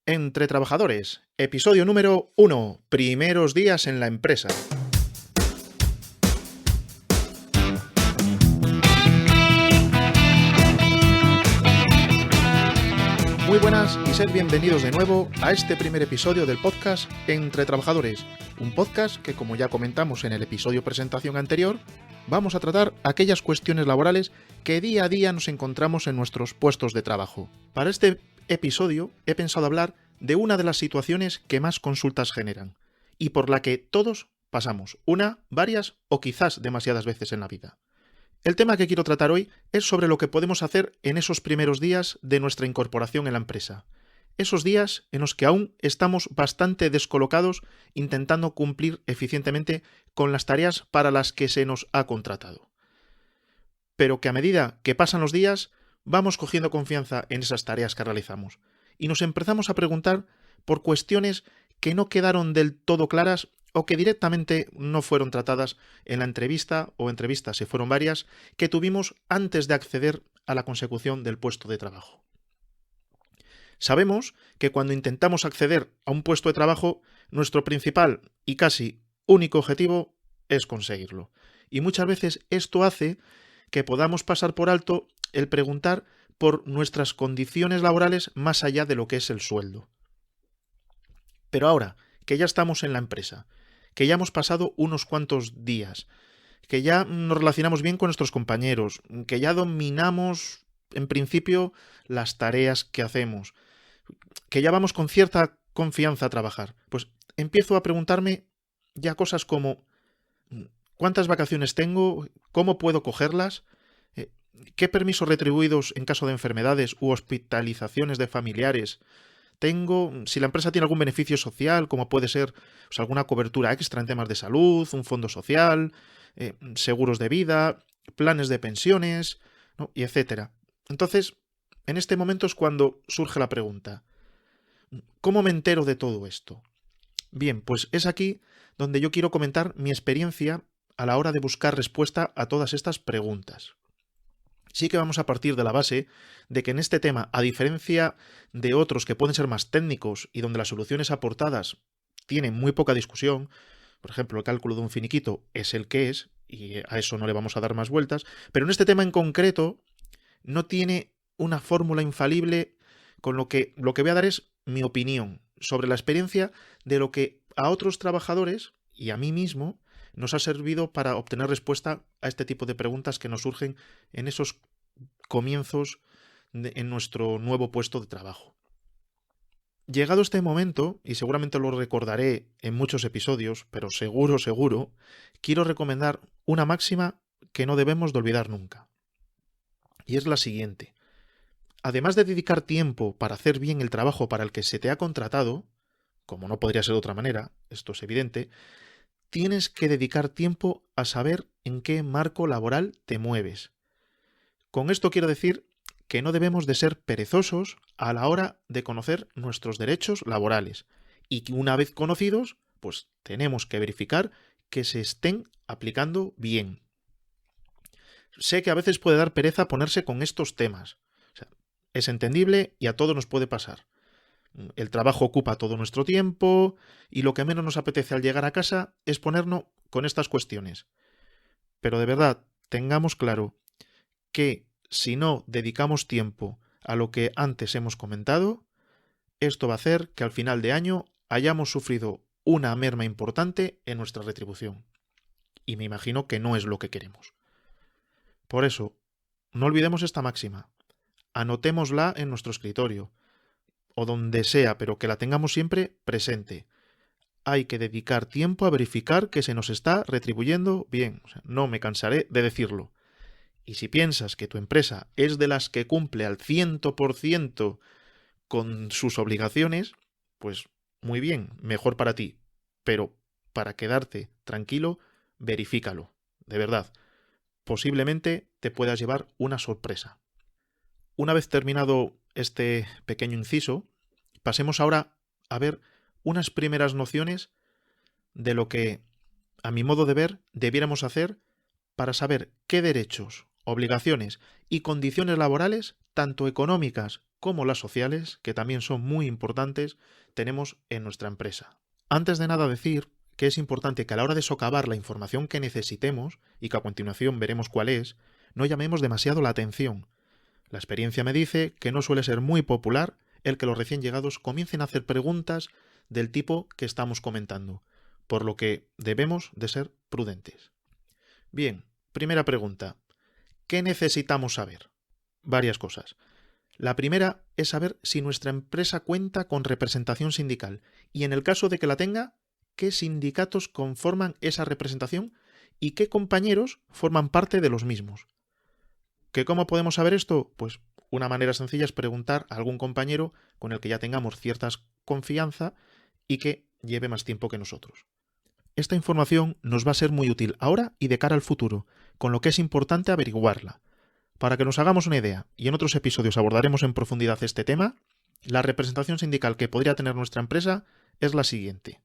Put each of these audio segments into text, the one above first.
Entre Trabajadores, episodio número 1, primeros días en la empresa. Muy buenas y sed bienvenidos de nuevo a este primer episodio del podcast Entre Trabajadores, un podcast que, como ya comentamos en el episodio presentación anterior, vamos a tratar aquellas cuestiones laborales que día a día nos encontramos en nuestros puestos de trabajo. Para este episodio he pensado hablar de una de las situaciones que más consultas generan y por la que todos pasamos una, varias o quizás demasiadas veces en la vida. El tema que quiero tratar hoy es sobre lo que podemos hacer en esos primeros días de nuestra incorporación en la empresa. Esos días en los que aún estamos bastante descolocados intentando cumplir eficientemente con las tareas para las que se nos ha contratado. Pero que a medida que pasan los días vamos cogiendo confianza en esas tareas que realizamos y nos empezamos a preguntar por cuestiones que no quedaron del todo claras o que directamente no fueron tratadas en la entrevista o entrevistas, si fueron varias, que tuvimos antes de acceder a la consecución del puesto de trabajo. Sabemos que cuando intentamos acceder a un puesto de trabajo, nuestro principal y casi único objetivo es conseguirlo. Y muchas veces esto hace que podamos pasar por alto el preguntar por nuestras condiciones laborales más allá de lo que es el sueldo. Pero ahora que ya estamos en la empresa, que ya hemos pasado unos cuantos días, que ya nos relacionamos bien con nuestros compañeros, que ya dominamos en principio las tareas que hacemos, que ya vamos con cierta confianza a trabajar, pues empiezo a preguntarme ya cosas como ¿cuántas vacaciones tengo? ¿Cómo puedo cogerlas? ¿Qué permisos retribuidos en caso de enfermedades u hospitalizaciones de familiares tengo? Si la empresa tiene algún beneficio social, como puede ser pues, alguna cobertura extra en temas de salud, un fondo social, seguros de vida, planes de pensiones, ¿no? Y etcétera. Entonces, en este momento es cuando surge la pregunta: ¿cómo me entero de todo esto? Bien, pues es aquí donde yo quiero comentar mi experiencia a la hora de buscar respuesta a todas estas preguntas. Sí que vamos a partir de la base de que en este tema, a diferencia de otros que pueden ser más técnicos y donde las soluciones aportadas tienen muy poca discusión, por ejemplo, el cálculo de un finiquito es el que es, y a eso no le vamos a dar más vueltas, pero en este tema en concreto no tiene una fórmula infalible, con lo que voy a dar es mi opinión sobre la experiencia de lo que a otros trabajadores y a mí mismo nos ha servido para obtener respuesta a este tipo de preguntas que nos surgen en esos comienzos en nuestro nuevo puesto de trabajo. Llegado este momento, y seguramente lo recordaré en muchos episodios, pero seguro, quiero recomendar una máxima que no debemos de olvidar nunca. Y es la siguiente. Además de dedicar tiempo para hacer bien el trabajo para el que se te ha contratado, como no podría ser de otra manera, esto es evidente, tienes que dedicar tiempo a saber en qué marco laboral te mueves. Con esto quiero decir que no debemos de ser perezosos a la hora de conocer nuestros derechos laborales y que una vez conocidos, pues tenemos que verificar que se estén aplicando bien. Sé que a veces puede dar pereza ponerse con estos temas. O sea, es entendible y a todos nos puede pasar. El trabajo ocupa todo nuestro tiempo y lo que menos nos apetece al llegar a casa es ponernos con estas cuestiones. Pero de verdad, tengamos claro que si no dedicamos tiempo a lo que antes hemos comentado, esto va a hacer que al final de año hayamos sufrido una merma importante en nuestra retribución. Y me imagino que no es lo que queremos. Por eso, no olvidemos esta máxima. Anotémosla en nuestro escritorio o donde sea, pero que la tengamos siempre presente. Hay que dedicar tiempo a verificar que se nos está retribuyendo bien. O sea, no me cansaré de decirlo. Y si piensas que tu empresa es de las que cumple al 100% con sus obligaciones, pues muy bien, mejor para ti. Pero para quedarte tranquilo, verifícalo. De verdad, posiblemente te puedas llevar una sorpresa. Una vez terminado este pequeño inciso, pasemos ahora a ver unas primeras nociones de lo que, a mi modo de ver, debiéramos hacer para saber qué derechos, obligaciones y condiciones laborales, tanto económicas como las sociales, que también son muy importantes, tenemos en nuestra empresa. Antes de nada decir que es importante que a la hora de socavar la información que necesitemos, y que a continuación veremos cuál es, no llamemos demasiado la atención. La experiencia me dice que no suele ser muy popular el que los recién llegados comiencen a hacer preguntas del tipo que estamos comentando, por lo que debemos de ser prudentes. Bien, primera pregunta. ¿Qué necesitamos saber? Varias cosas. La primera es saber si nuestra empresa cuenta con representación sindical y, en el caso de que la tenga, qué sindicatos conforman esa representación y qué compañeros forman parte de los mismos. ¿Que cómo podemos saber esto? Pues una manera sencilla es preguntar a algún compañero con el que ya tengamos cierta confianza y que lleve más tiempo que nosotros. Esta información nos va a ser muy útil ahora y de cara al futuro, con lo que es importante averiguarla. Para que nos hagamos una idea, y en otros episodios abordaremos en profundidad este tema, la representación sindical que podría tener nuestra empresa es la siguiente.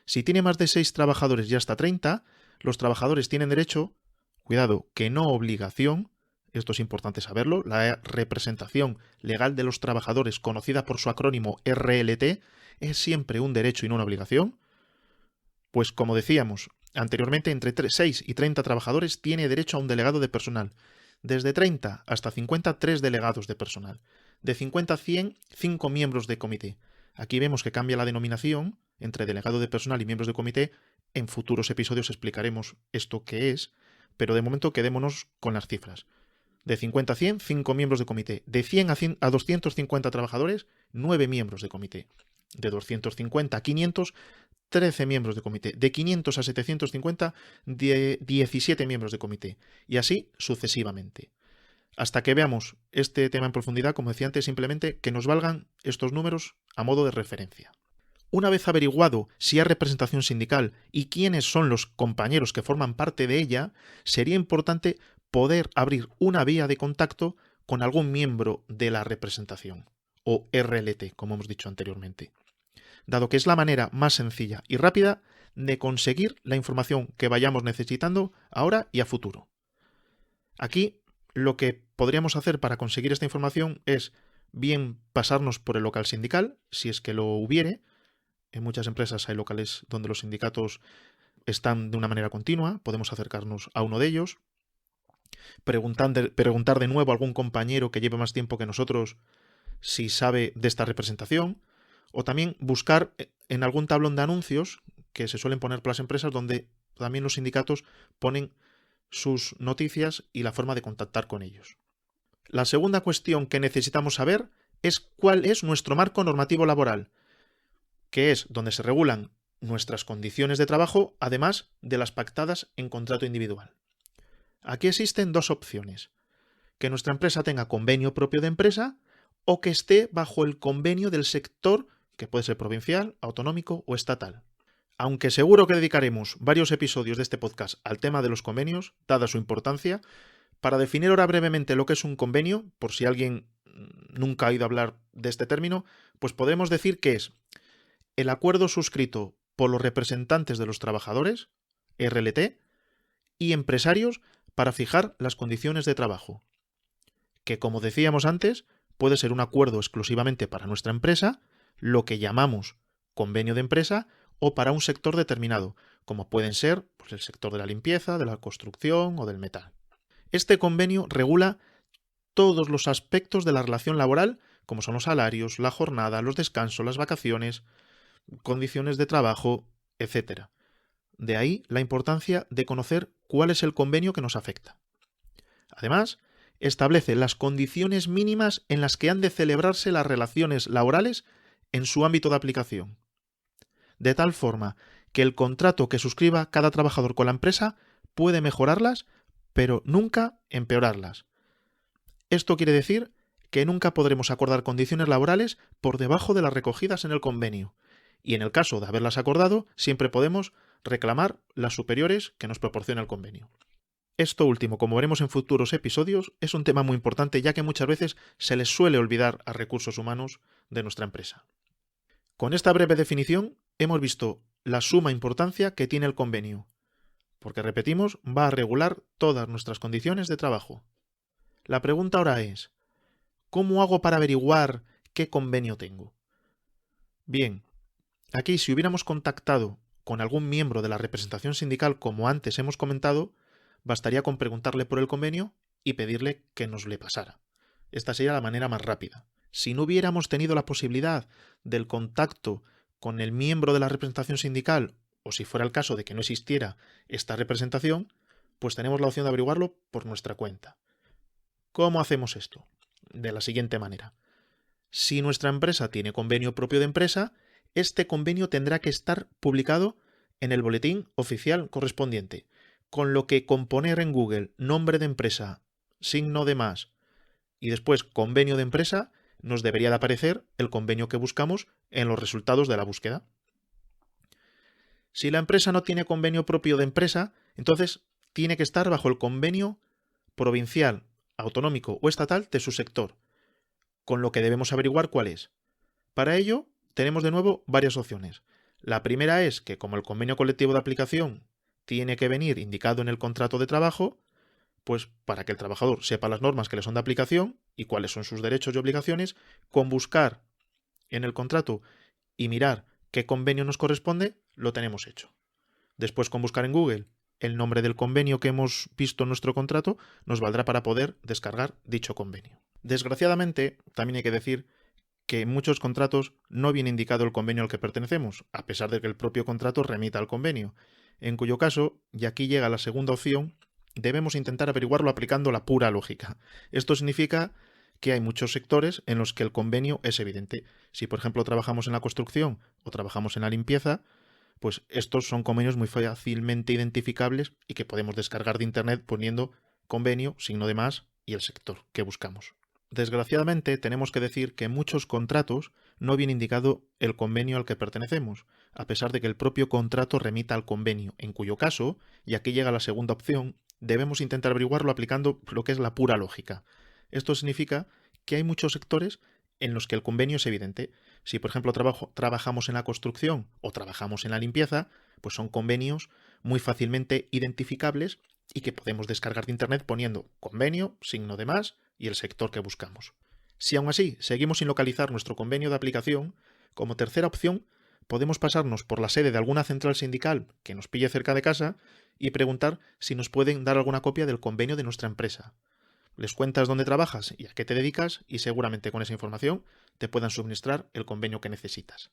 Si tiene más de 6 trabajadores y hasta 30, los trabajadores tienen derecho, cuidado, que no obligación, esto es importante saberlo, la representación legal de los trabajadores, conocida por su acrónimo RLT, es siempre un derecho y no una obligación. Pues como decíamos anteriormente, entre 6 y 30 trabajadores tiene derecho a un delegado de personal. Desde 30 hasta 50, 3 delegados de personal. De 50 a 100, 5 miembros de comité. Aquí vemos que cambia la denominación entre delegado de personal y miembros de comité. En futuros episodios explicaremos esto qué es, pero de momento quedémonos con las cifras. De 50 a 100, 5 miembros de comité. De 100 a 250 trabajadores, 9 miembros de comité. De 250 a 500, 13 miembros de comité. De 500 a 750, 17 miembros de comité. Y así sucesivamente. Hasta que veamos este tema en profundidad, como decía antes, simplemente que nos valgan estos números a modo de referencia. Una vez averiguado si hay representación sindical y quiénes son los compañeros que forman parte de ella, sería importante poder abrir una vía de contacto con algún miembro de la representación, o RLT, como hemos dicho anteriormente, dado que es la manera más sencilla y rápida de conseguir la información que vayamos necesitando ahora y a futuro. Aquí lo que podríamos hacer para conseguir esta información es bien pasarnos por el local sindical, si es que lo hubiere. En muchas empresas hay locales donde los sindicatos están de una manera continua, podemos acercarnos a uno de ellos, preguntar de nuevo a algún compañero que lleve más tiempo que nosotros si sabe de esta representación, o también buscar en algún tablón de anuncios que se suelen poner por las empresas donde también los sindicatos ponen sus noticias y la forma de contactar con ellos. La segunda cuestión que necesitamos saber es cuál es nuestro marco normativo laboral, que es donde se regulan nuestras condiciones de trabajo, además de las pactadas en contrato individual. Aquí existen dos opciones: que nuestra empresa tenga convenio propio de empresa o que esté bajo el convenio del sector, que puede ser provincial, autonómico o estatal. Aunque seguro que dedicaremos varios episodios de este podcast al tema de los convenios, dada su importancia, para definir ahora brevemente lo que es un convenio, por si alguien nunca ha oído hablar de este término, pues podemos decir que es el acuerdo suscrito por los representantes de los trabajadores, RLT, y empresarios para fijar las condiciones de trabajo, que, como decíamos antes, puede ser un acuerdo exclusivamente para nuestra empresa, lo que llamamos convenio de empresa, o para un sector determinado, como pueden ser pues, el sector de la limpieza, de la construcción o del metal. Este convenio regula todos los aspectos de la relación laboral, como son los salarios, la jornada, los descansos, las vacaciones, condiciones de trabajo, etc. De ahí la importancia de conocer cuál es el convenio que nos afecta. Además, establece las condiciones mínimas en las que han de celebrarse las relaciones laborales en su ámbito de aplicación, de tal forma que el contrato que suscriba cada trabajador con la empresa puede mejorarlas, pero nunca empeorarlas. Esto quiere decir que nunca podremos acordar condiciones laborales por debajo de las recogidas en el convenio, y en el caso de haberlas acordado, siempre podemos reclamar las superiores que nos proporciona el convenio. Esto último, como veremos en futuros episodios, es un tema muy importante, ya que muchas veces se les suele olvidar a recursos humanos de nuestra empresa. Con esta breve definición hemos visto la suma importancia que tiene el convenio, porque, repetimos, va a regular todas nuestras condiciones de trabajo. La pregunta ahora es: ¿Cómo hago para averiguar qué convenio tengo? Bien, aquí si hubiéramos contactado con algún miembro de la representación sindical, como antes hemos comentado, bastaría con preguntarle por el convenio y pedirle que nos le pasara. Esta sería la manera más rápida. Si no hubiéramos tenido la posibilidad del contacto con el miembro de la representación sindical, o si fuera el caso de que no existiera esta representación, pues tenemos la opción de averiguarlo por nuestra cuenta. ¿Cómo hacemos esto? De la siguiente manera. Si nuestra empresa tiene convenio propio de empresa, este convenio tendrá que estar publicado en el boletín oficial correspondiente, con lo que con poner en Google nombre de empresa, signo de más y después convenio de empresa, nos debería de aparecer el convenio que buscamos en los resultados de la búsqueda. Si la empresa no tiene convenio propio de empresa, entonces tiene que estar bajo el convenio provincial, autonómico o estatal de su sector, con lo que debemos averiguar cuál es. Para ello, tenemos de nuevo varias opciones. La primera es que, como el convenio colectivo de aplicación tiene que venir indicado en el contrato de trabajo, pues para que el trabajador sepa las normas que le son de aplicación y cuáles son sus derechos y obligaciones, con buscar en el contrato y mirar qué convenio nos corresponde, lo tenemos hecho. Después, con buscar en Google el nombre del convenio que hemos visto en nuestro contrato, nos valdrá para poder descargar dicho convenio. Desgraciadamente, también hay que decir que en muchos contratos no viene indicado el convenio al que pertenecemos, a pesar de que el propio contrato remita al convenio, en cuyo caso, y aquí llega la segunda opción, debemos intentar averiguarlo aplicando la pura lógica. Esto significa que hay muchos sectores en los que el convenio es evidente. Si, por ejemplo, trabajamos en la construcción o trabajamos en la limpieza, pues estos son convenios muy fácilmente identificables y que podemos descargar de Internet poniendo convenio, signo de más y el sector que buscamos. Desgraciadamente, tenemos que decir que en muchos contratos no viene indicado el convenio al que pertenecemos, a pesar de que el propio contrato remita al convenio, en cuyo caso, y aquí llega la segunda opción, debemos intentar averiguarlo aplicando lo que es la pura lógica. Esto significa que hay muchos sectores en los que el convenio es evidente. Si, por ejemplo, trabajamos en la construcción o trabajamos en la limpieza, pues son convenios muy fácilmente identificables y que podemos descargar de Internet poniendo convenio, signo de más y el sector que buscamos. Si aún así seguimos sin localizar nuestro convenio de aplicación, como tercera opción podemos pasarnos por la sede de alguna central sindical que nos pille cerca de casa y preguntar si nos pueden dar alguna copia del convenio de nuestra empresa. Les cuentas dónde trabajas y a qué te dedicas y seguramente con esa información te puedan suministrar el convenio que necesitas.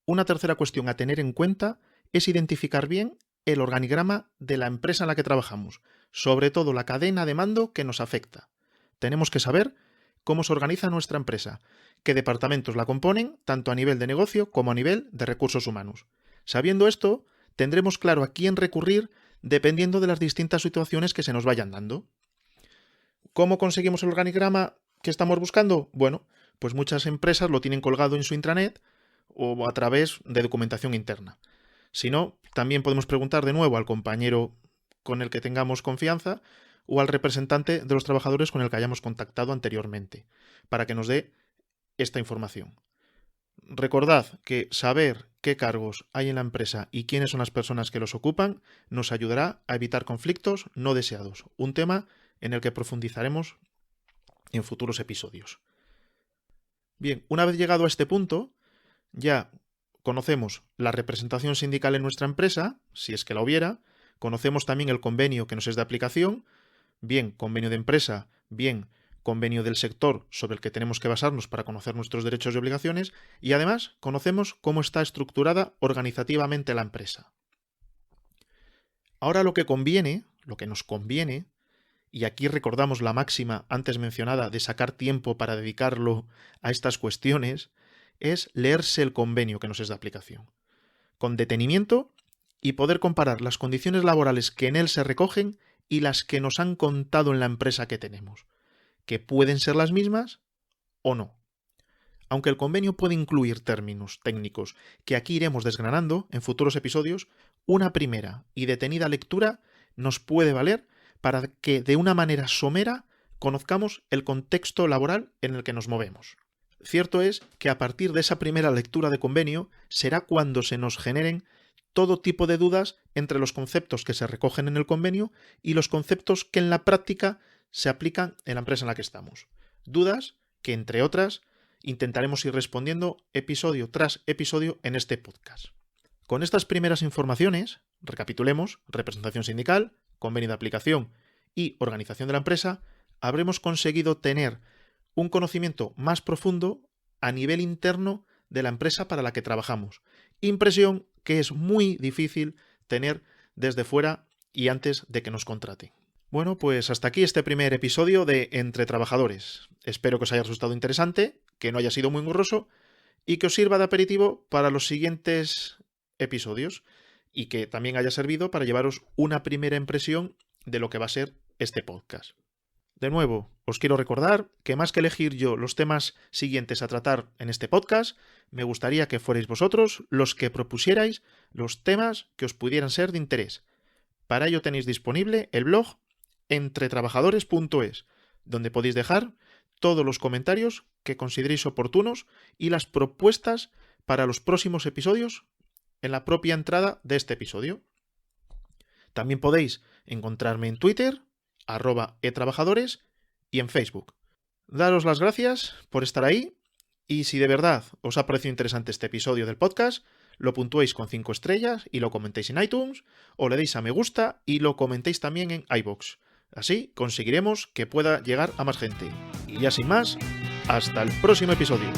Una tercera cuestión a tener en cuenta es identificar bien el organigrama de la empresa en la que trabajamos, sobre todo la cadena de mando que nos afecta. Tenemos que saber cómo se organiza nuestra empresa, qué departamentos la componen, tanto a nivel de negocio como a nivel de recursos humanos. Sabiendo esto, tendremos claro a quién recurrir dependiendo de las distintas situaciones que se nos vayan dando. ¿Cómo conseguimos el organigrama que estamos buscando? Bueno, pues muchas empresas lo tienen colgado en su intranet o a través de documentación interna. Si no, también podemos preguntar de nuevo al compañero con el que tengamos confianza o al representante de los trabajadores con el que hayamos contactado anteriormente, para que nos dé esta información. Recordad que saber qué cargos hay en la empresa y quiénes son las personas que los ocupan nos ayudará a evitar conflictos no deseados, un tema en el que profundizaremos en futuros episodios. Bien, una vez llegado a este punto, ya conocemos la representación sindical en nuestra empresa, si es que la hubiera, conocemos también el convenio que nos es de aplicación, bien convenio de empresa, bien convenio del sector sobre el que tenemos que basarnos para conocer nuestros derechos y obligaciones, y además conocemos cómo está estructurada organizativamente la empresa. Ahora lo que nos conviene, y aquí recordamos la máxima antes mencionada de sacar tiempo para dedicarlo a estas cuestiones, es leerse el convenio que nos es de aplicación, con detenimiento y poder comparar las condiciones laborales que en él se recogen y las que nos han contado en la empresa que tenemos, que pueden ser las mismas o no. Aunque el convenio puede incluir términos técnicos que aquí iremos desgranando en futuros episodios, una primera y detenida lectura nos puede valer para que de una manera somera conozcamos el contexto laboral en el que nos movemos. Cierto es que a partir de esa primera lectura de convenio será cuando se nos generen todo tipo de dudas entre los conceptos que se recogen en el convenio y los conceptos que en la práctica se aplican en la empresa en la que estamos. dudas que, entre otras, intentaremos ir respondiendo episodio tras episodio en este podcast. Con estas primeras informaciones, recapitulemos: representación sindical, convenio de aplicación y organización de la empresa, habremos conseguido tener un conocimiento más profundo a nivel interno de la empresa para la que trabajamos. Impresión que es muy difícil tener desde fuera y antes de que nos contraten. Bueno, pues hasta aquí este primer episodio de Entre Trabajadores. Espero que os haya resultado interesante, que no haya sido muy engorroso y que os sirva de aperitivo para los siguientes episodios y que también haya servido para llevaros una primera impresión de lo que va a ser este podcast. De nuevo, os quiero recordar que más que elegir yo los temas siguientes a tratar en este podcast, me gustaría que fuerais vosotros los que propusierais los temas que os pudieran ser de interés. Para ello tenéis disponible el blog entretrabajadores.es, donde podéis dejar todos los comentarios que consideréis oportunos y las propuestas para los próximos episodios en la propia entrada de este episodio. También podéis encontrarme en Twitter, @etrabajadores, y en Facebook. Daros las gracias por estar ahí y si de verdad os ha parecido interesante este episodio del podcast, lo puntuéis con 5 estrellas y lo comentéis en iTunes, o le deis a me gusta y lo comentéis también en iVoox. Así conseguiremos que pueda llegar a más gente. Y ya sin más, hasta el próximo episodio.